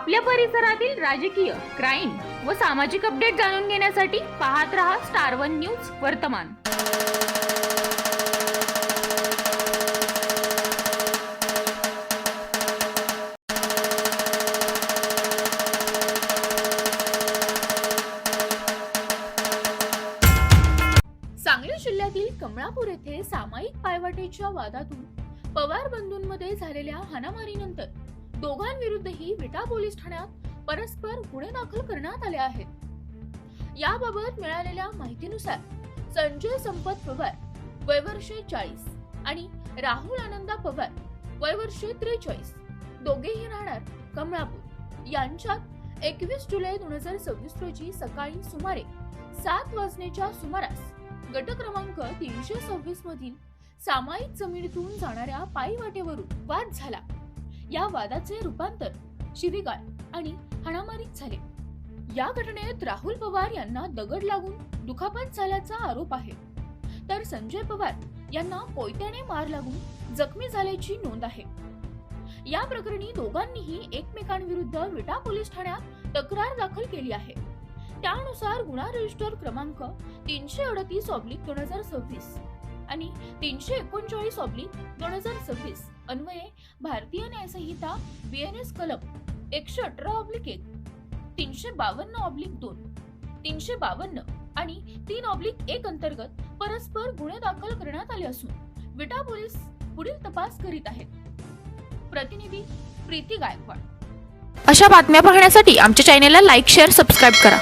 आपल्या परिसरातील राजकीय, क्राईम व सामाजिक अपडेट जाणून घेण्यासाठी पाहत रहा स्टार वन न्यूज वर्तमान। सांगली जिल्ह्यातील कमळापूर येथे सामायिक पायवाटेच्या वादातून पवार बंधूंमध्ये झालेल्या हाणामारीनंतर दोघांविरुद्धही विटा पोलीस ठाण्यात परस्पर गुन्हे दाखल करण्यात आले आहेत। याबाबत मिळालेल्या माहितीनुसार संजय संपत पवार वय वर्षे 40 आणि राहुल आनंदा पवार वय वर्षे 43 दोघेही राहणार कमळापूर यांच्यात 21 जुलै 2026 रोजी सकाळी सुमारे 7 वाजण्याच्या सुमारास गट क्रमांक 326 मधील सामायिक जमिनीतून जाणाऱ्या पायवाटेवरून वाद झाला। या वादाचे रूपांतर शिवीगाळ आणि हाणामारीत झाले। या घटनेत राहुल पवार यांना दगड लागून दुखापत झाल्याचा आरोप आहे, तर संजय पवार यांना कोयत्याने मार लागून जखमी झाल्याची नोंद आहे। या प्रकरणी दोघांनीही एकमेकांविरुद्ध विटा पोलीस ठाण्यात तक्रार दाखल केली आहे। त्यानुसार गुन्हा रजिस्टर क्रमांक 338/2026 आणि 339/2026 अन्वये भारतीय न्याय संहिता BNS कलम 118/1, 352/2, 352 आणि 3/1 अंतर्गत परस्पर गुन्हे दाखल करण्यात आले असून विटा पोलीस पुढील तपास करीत आहेत। प्रतिनिधी प्रीती गायकवाड। अशा बातम्या पाहण्यासाठी आमच्या चॅनेलला लाईक, शेअर, सबस्क्राईब करा।